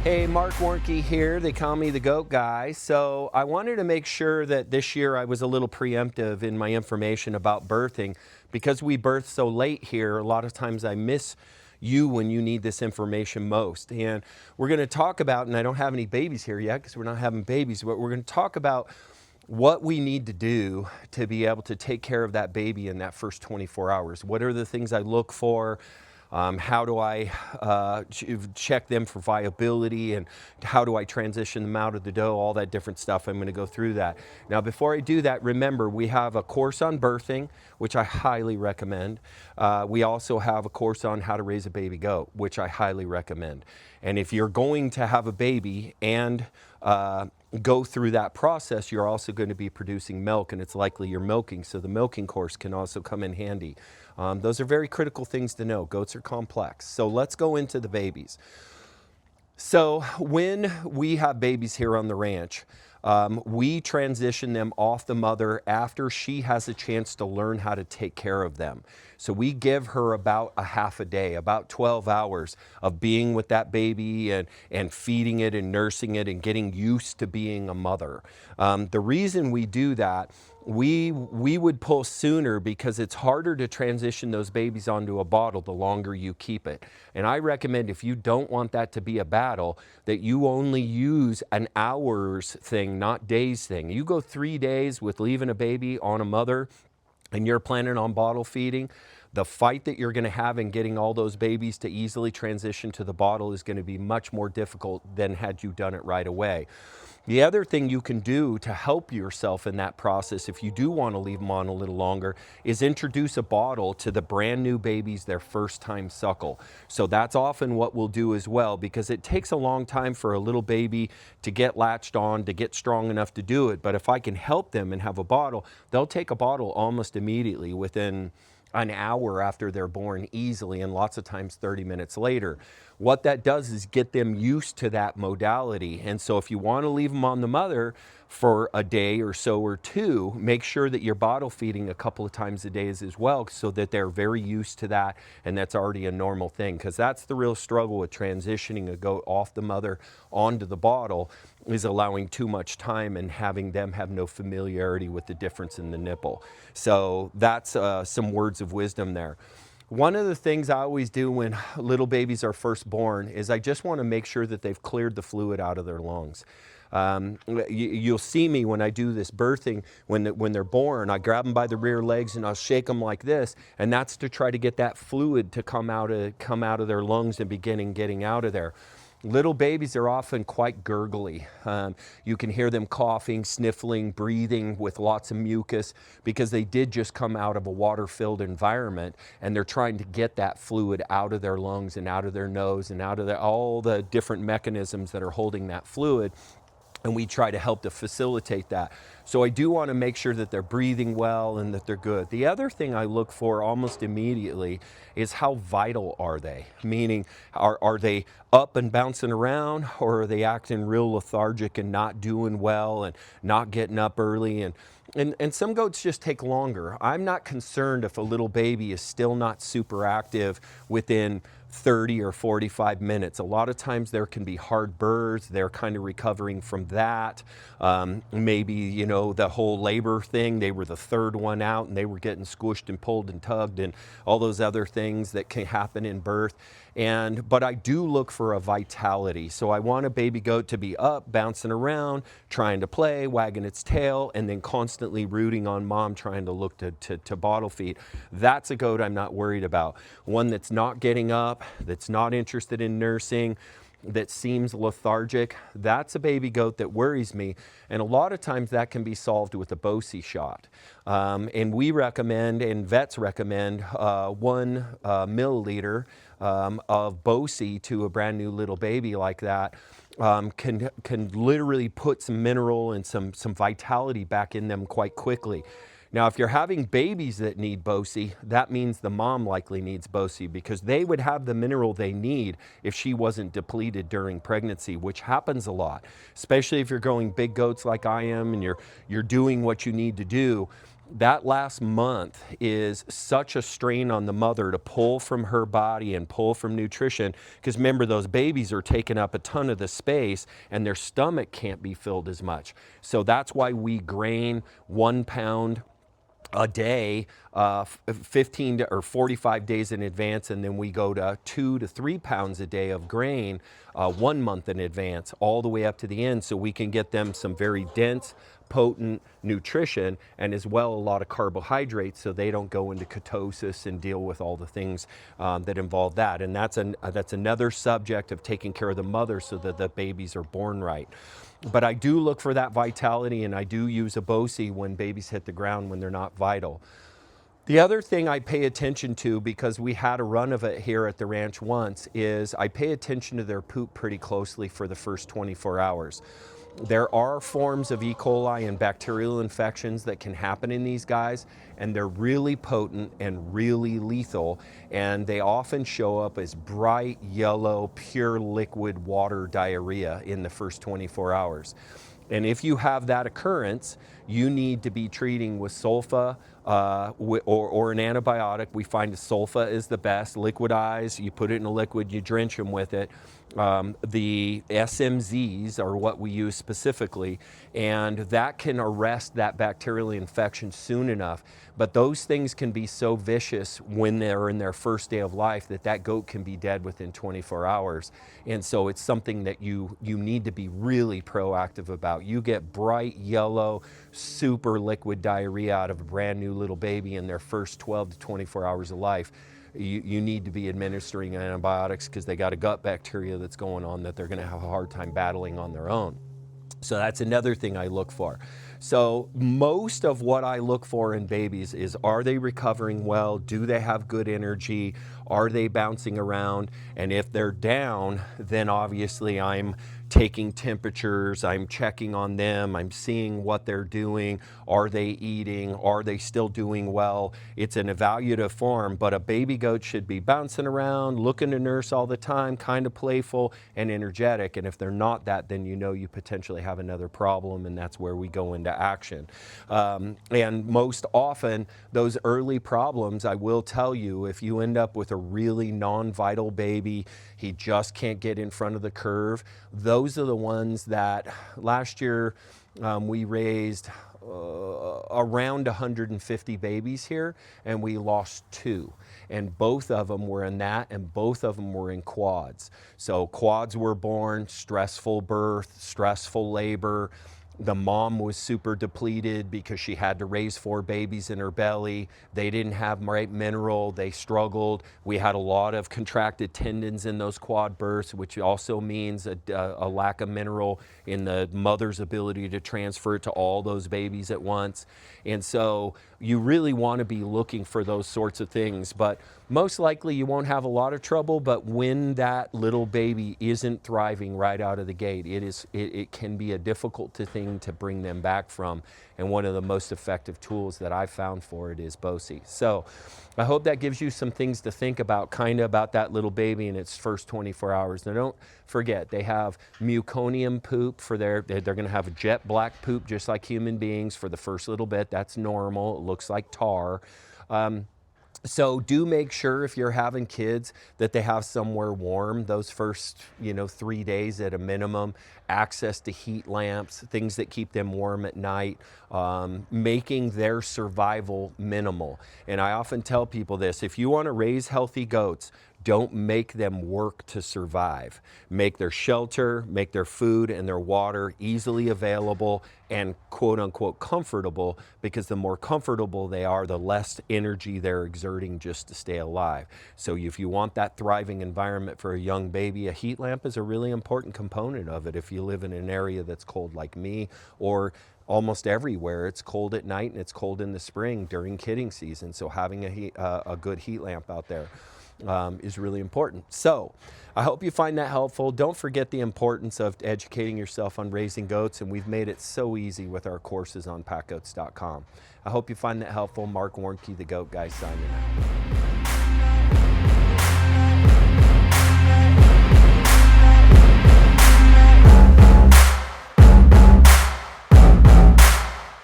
Hey, Marc Warnke here. They call me the goat guy. So I wanted to make sure that this year I was a little preemptive in my information about birthing. Because we birth so late here, a lot of times I miss you when you need this information most. And we're going to talk about, and I don't have any babies here yet because we're not having babies, but we're going to talk about what we need to do to be able to take care of that baby in that first 24 hours. What are the things I look for? How do I check them for viability, and how do I transition them out of the dough, all that different stuff. I'm going to go through that. Now, before I do that, remember, we have a course on birthing, which I highly recommend. We also have a course on how to raise a baby goat, which I highly recommend. And if you're going to have a baby and go through that process, you're also going to be producing milk, and it's likely you're milking, so the milking course can also come in handy. Those are very critical things to know. Goats are complex. So let's go into the babies. So when we have babies here on the ranch, we transition them off the mother after she has a chance to learn how to take care of them. So we give her about a half a day, about 12 hours of being with that baby and feeding it and nursing it and getting used to being a mother. The reason we do that, we would pull sooner because it's harder to transition those babies onto a bottle the longer you keep it. And I recommend, if you don't want that to be a battle, that you only use an hours thing, not days thing. You go 3 days with leaving a baby on a mother and you're planning on bottle feeding, the fight that you're going to have in getting all those babies to easily transition to the bottle is going to be much more difficult than had you done it right away. The other thing you can do to help yourself in that process, if you do want to leave them on a little longer, is introduce a bottle to the brand new babies their first time suckle. So that's often what we'll do as well, because it takes a long time for a little baby to get latched on, to get strong enough to do it. But if I can help them and have a bottle, they'll take a bottle almost immediately within an hour after they're born easily, and lots of times 30 minutes later. What that does is get them used to that modality. And so if you want to leave them on the mother for a day or so or two, make sure that you're bottle feeding a couple of times a day as well, so that they're very used to that and that's already a normal thing. Because that's the real struggle with transitioning a goat off the mother onto the bottle, is allowing too much time and having them have no familiarity with the difference in the nipple. So that's some words of wisdom there. One of the things I always do when little babies are first born is I just want to make sure that they've cleared the fluid out of their lungs. You'll see me when I do this birthing, when they're born, I grab them by the rear legs and I'll shake them like this, and that's to try to get that fluid to come out of their lungs and getting out of there. Little babies are often quite gurgly. You can hear them coughing, sniffling, breathing with lots of mucus, because they did just come out of a water-filled environment, and they're trying to get that fluid out of their lungs and out of their nose and out of all the different mechanisms that are holding that fluid. And we try to help to facilitate that. So I do want to make sure that they're breathing well and that they're good. The other thing I look for almost immediately is how vital are they? Meaning, are they up and bouncing around, or are they acting real lethargic and not doing well and not getting up early? And some goats just take longer. I'm not concerned if a little baby is still not super active within 30 or 45 minutes. A lot of times there can be hard births. They're kind of recovering from that. Maybe, the whole labor thing, they were the third one out and they were getting squished and pulled and tugged and all those other things that can happen in birth. But I do look for a vitality. So I want a baby goat to be up, bouncing around, trying to play, wagging its tail, and then constantly rooting on mom, trying to look to bottle feed. That's a goat I'm not worried about. One that's not getting up, that's not interested in nursing, that seems lethargic, that's a baby goat that worries me. And a lot of times that can be solved with a BOCI shot. And we recommend, and vets recommend, 1 milliliter of BOCI to a brand new little baby like that. Can literally put some mineral and some vitality back in them quite quickly. Now, if you're having babies that need BOCI, that means the mom likely needs BOCI, because they would have the mineral they need if she wasn't depleted during pregnancy, which happens a lot, especially if you're going big goats like I am and you're doing what you need to do. that last month is such a strain on the mother to pull from her body and pull from nutrition, because remember, those babies are taking up a ton of the space and their stomach can't be filled as much. So that's why we grain 1 pound a day, 15 or 45 days in advance, and then we go to 2 to 3 pounds a day of grain 1 month in advance, all the way up to the end, so we can get them some very dense, potent nutrition, and as well a lot of carbohydrates, so they don't go into ketosis and deal with all the things that involve that. And that's another subject of taking care of the mother so that the babies are born right. But I do look for that vitality, and I do use a BOSI when babies hit the ground when they're not vital. The other thing I pay attention to, because we had a run of it here at the ranch once, is I pay attention to their poop pretty closely for the first 24 hours. There are forms of E. coli and bacterial infections that can happen in these guys, and they're really potent and really lethal, and they often show up as bright yellow, pure liquid water diarrhea in the first 24 hours. And if you have that occurrence, you need to be treating with sulfa or an antibiotic. We find sulfa is the best. Liquidized, you put it in a liquid, you drench them with it. The SMZs are what we use specifically, and that can arrest that bacterial infection soon enough. But those things can be so vicious when they're in their first day of life that that goat can be dead within 24 hours. And so it's something that you need to be really proactive about. You get bright yellow, super liquid diarrhea out of a brand new little baby in their first 12 to 24 hours of life. You need to be administering antibiotics, because they got a gut bacteria that's going on that they're going to have a hard time battling on their own. So that's another thing I look for. So most of what I look for in babies is, are they recovering well? Do they have good energy? Are they bouncing around? And if they're down, then obviously I'm taking temperatures, I'm checking on them, I'm seeing what they're doing. Are they eating? Are they still doing well? It's an evaluative form, but a baby goat should be bouncing around, looking to nurse all the time, kind of playful and energetic. And if they're not that, then you know you potentially have another problem, and that's where we go into action. And most often, those early problems, I will tell you, if you end up with a really non-vital baby, he just can't get in front of the curve, those are the ones that last year we raised around 150 babies here, and we lost 2. And both of them were in that, and both of them were in quads. So quads were born, stressful birth, stressful labor. The mom was super depleted because she had to raise 4 babies in her belly. They didn't have right mineral, they struggled. We had a lot of contracted tendons in those quad births, which also means a lack of mineral in the mother's ability to transfer it to all those babies at once. And so you really want to be looking for those sorts of things. But most likely you won't have a lot of trouble, but when that little baby isn't thriving right out of the gate, it can be a difficult thing to bring them back from. And one of the most effective tools that I've found for it is BOSI. So I hope that gives you some things to think about, kind of about that little baby in its first 24 hours. Now don't forget, they have meconium poop for they're going to have a jet black poop just like human beings for the first little bit. That's normal. It looks like tar. So do make sure, if you're having kids, that they have somewhere warm those first 3 days at a minimum. Access to heat lamps, things that keep them warm at night, making their survival minimal. And I often tell people this: if you want to raise healthy goats, don't make them work to survive. Make their shelter, make their food and their water easily available and quote unquote comfortable, because the more comfortable they are, the less energy they're exerting just to stay alive. So if you want that thriving environment for a young baby, a heat lamp is a really important component of it. If you live in an area that's cold like me, or almost everywhere it's cold at night and it's cold in the spring during kidding season, so having a good heat lamp out there is really important. So I hope you find that helpful. Don't forget the importance of educating yourself on raising goats, and we've made it so easy with our courses on PackGoats.com. I hope you find that helpful. Marc Warnke, the Goat Guy, signing out.